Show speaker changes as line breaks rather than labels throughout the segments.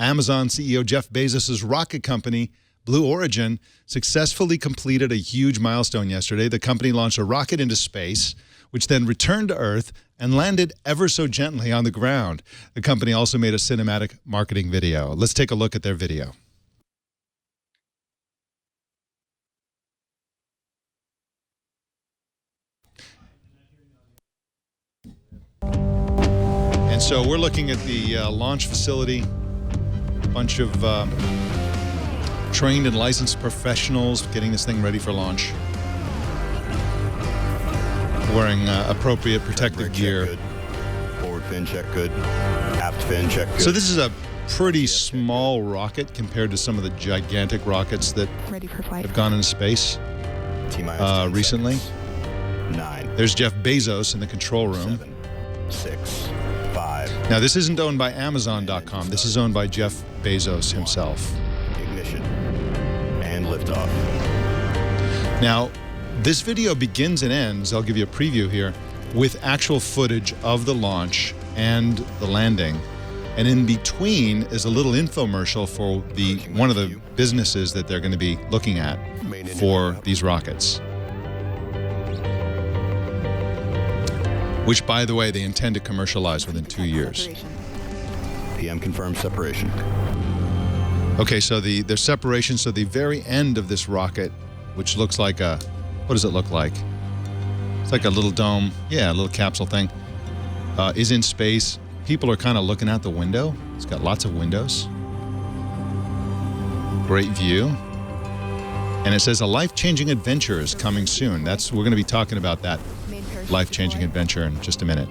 Amazon CEO Jeff Bezos' rocket company, Blue Origin, successfully completed a huge milestone yesterday. The company launched a rocket into space, which then returned to Earth and landed ever so gently on the ground. The company also made a cinematic marketing video. Let's take a look at their video. And so we're looking at the launch facility, a bunch of trained and licensed professionals getting this thing ready for launch, wearing appropriate protective gear.
Good. Forward fin check good. Aft fin check good.
So this is a pretty small rocket compared to some of the gigantic rockets that have gone into space recently.
9.
There's Jeff Bezos in the control room.
7, 6, 5.
Now, this isn't owned by Amazon.com. This is owned by Jeff Bezos himself.
Ignition. And liftoff.
Now, this video begins and ends, I'll give you a preview here, with actual footage of the launch and the landing. And in between is a little infomercial for one of the businesses that they're going to be looking at for these rockets. Which, by the way, they intend to commercialize within 2 years.
PM confirmed separation.
Okay, so there's separation. So the very end of this rocket, which looks like a, what does it look like? It's like a little dome, yeah, a little capsule thing, is in space. People are kind of looking out the window. It's got lots of windows. Great view. And it says a life-changing adventure is coming soon. We're going to be talking about that life-changing adventure in just a minute.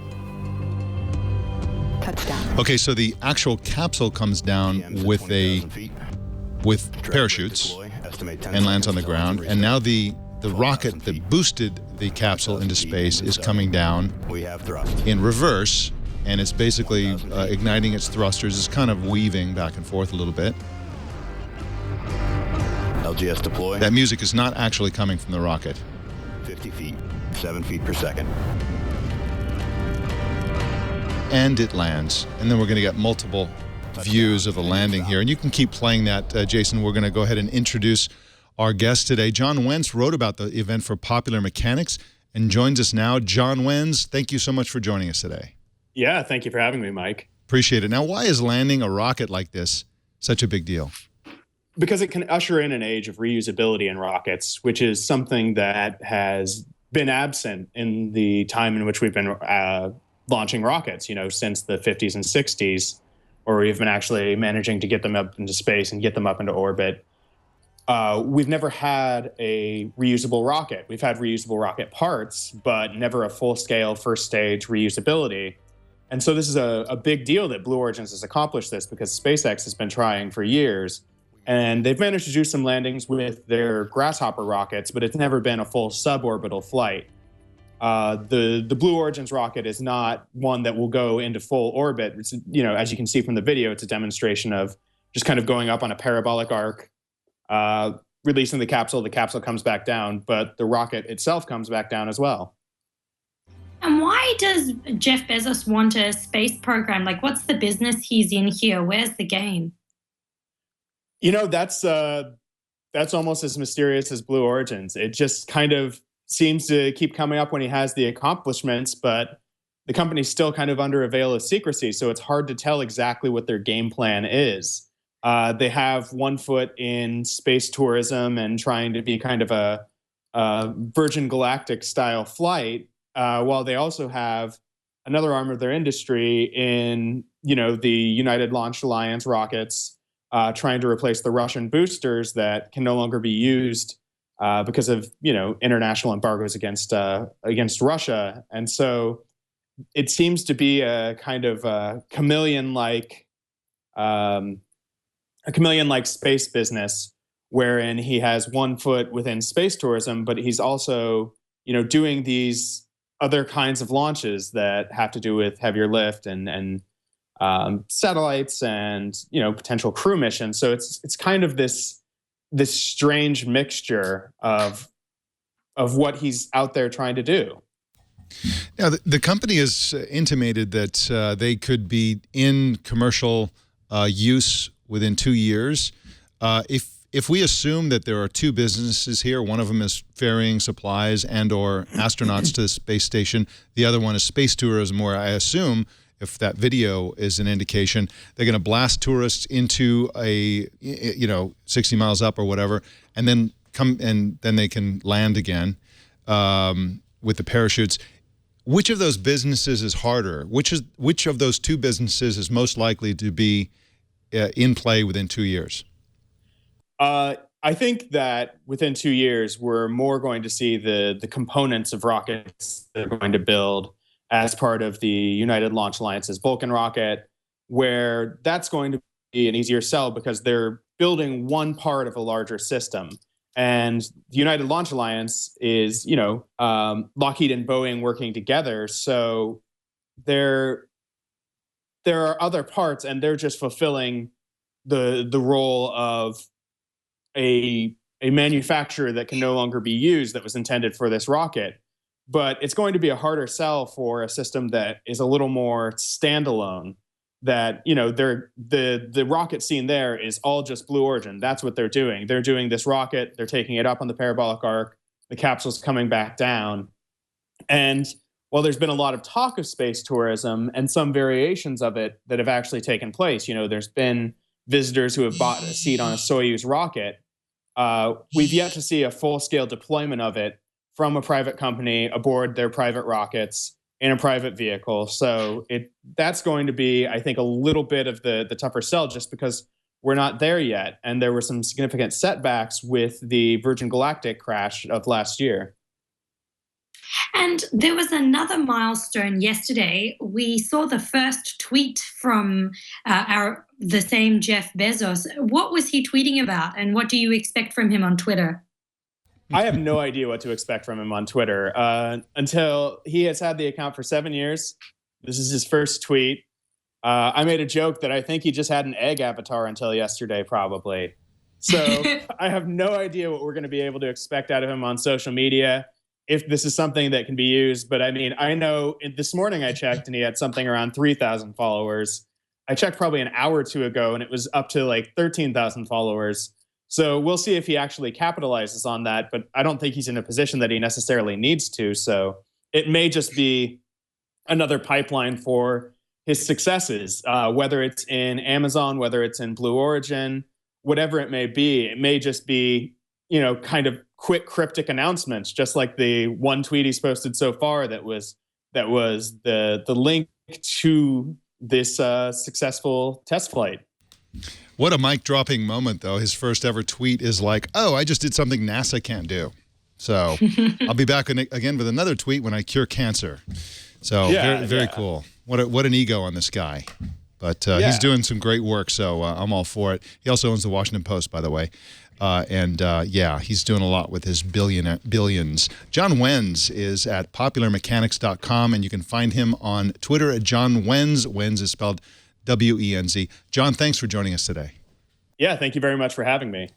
Touchdown.
Okay, so the actual capsule comes down with parachutes and lands on the ground. And now the rocket that boosted the capsule into space is coming down in reverse, and it's basically igniting its thrusters. It's kind of weaving back and forth a little bit.
LGS deploy.
That music is not actually coming from the rocket.
50 feet, 7 feet per second.
And it lands. And then we're going to get multiple views of the landing here. And you can keep playing that, Jason. We're going to go ahead and introduce our guest today. John Wentz wrote about the event for Popular Mechanics and joins us now. John Wentz, thank you so much for joining us today.
Yeah, thank you for having me, Mike.
Appreciate it. Now, why is landing a rocket like this such a big deal?
Because it can usher in an age of reusability in rockets, which is something that has been absent in the time in which we've been launching rockets, since the 50s and 60s, where we've been actually managing to get them up into space and get them up into orbit. We've never had a reusable rocket. We've had reusable rocket parts, but never a full-scale first-stage reusability. And so this is a big deal that Blue Origin has accomplished this, because SpaceX has been trying for years. And they've managed to do some landings with their Grasshopper rockets, but it's never been a full suborbital flight. The Blue Origin's rocket is not one that will go into full orbit. It's, as you can see from the video, it's a demonstration of just kind of going up on a parabolic arc, releasing the capsule comes back down, but the rocket itself comes back down as well.
And why does Jeff Bezos want a space program? Like, what's the business he's in here? Where's the game?
That's almost as mysterious as Blue Origins. It just kind of seems to keep coming up when he has the accomplishments, but the company's still kind of under a veil of secrecy, so it's hard to tell exactly what their game plan is. They have one foot in space tourism and trying to be kind of a Virgin Galactic style flight, while they also have another arm of their industry in, the United Launch Alliance rockets, trying to replace the Russian boosters that can no longer be used because of international embargoes against Russia. And so it seems to be a kind of chameleon-like space business, wherein he has one foot within space tourism, but he's also doing these other kinds of launches that have to do with heavier lift and satellites and potential crew missions. So it's kind of this strange mixture of what he's out there trying to do.
Now, the company has intimated that they could be in commercial use within 2 years. If we assume that there are two businesses here, one of them is ferrying supplies and or astronauts to the space station, the other one is space tourism, where I assume, if that video is an indication, they're going to blast tourists into a, 60 miles up or whatever, and then then they can land again with the parachutes. Which of those businesses is harder? Which of those two businesses is most likely to be in play within 2 years?
I think that within 2 years, we're more going to see the components of rockets that are going to build as part of the United Launch Alliance's Vulcan rocket, where that's going to be an easier sell because they're building one part of a larger system. And the United Launch Alliance is, Lockheed and Boeing working together. So there are other parts, and they're just fulfilling the role of a manufacturer that can no longer be used that was intended for this rocket. But it's going to be a harder sell for a system that is a little more standalone, that, the rocket scene there is all just Blue Origin. That's what they're doing. They're doing this rocket. They're taking it up on the parabolic arc. The capsule's coming back down. And while there's been a lot of talk of space tourism and some variations of it that have actually taken place, there's been visitors who have bought a seat on a Soyuz rocket. We've yet to see a full-scale deployment of it from a private company aboard their private rockets in a private vehicle. So that's going to be, I think, a little bit of the tougher sell, just because we're not there yet. And there were some significant setbacks with the Virgin Galactic crash of last year.
And there was another milestone yesterday. We saw the first tweet from the same Jeff Bezos. What was he tweeting about, and what do you expect from him on Twitter?
I have no idea what to expect from him on Twitter until he has had the account for 7 years. This is his first tweet. I made a joke that I think he just had an egg avatar until yesterday, probably. So I have no idea what we're going to be able to expect out of him on social media, if this is something that can be used. But I mean, I know this morning I checked and he had something around 3,000 followers. I checked probably an hour or two ago and it was up to like 13,000 followers. So we'll see if he actually capitalizes on that. But I don't think he's in a position that he necessarily needs to. So it may just be another pipeline for his successes, whether it's in Amazon, whether it's in Blue Origin, whatever it may be. It may just be, kind of quick cryptic announcements, just like the one tweet he's posted so far that was the link to this successful test flight.
What a mic-dropping moment, though. His first ever tweet is like, "Oh, I just did something NASA can't do." So I'll be back again with another tweet when I cure cancer. So very cool. What an ego on this guy. But he's doing some great work, so I'm all for it. He also owns the Washington Post, by the way. He's doing a lot with his billions. John Wenz is at popularmechanics.com, and you can find him on Twitter at John Wenz. Wenz is spelled W-E-N-Z. John, thanks for joining us today.
Yeah, thank you very much for having me.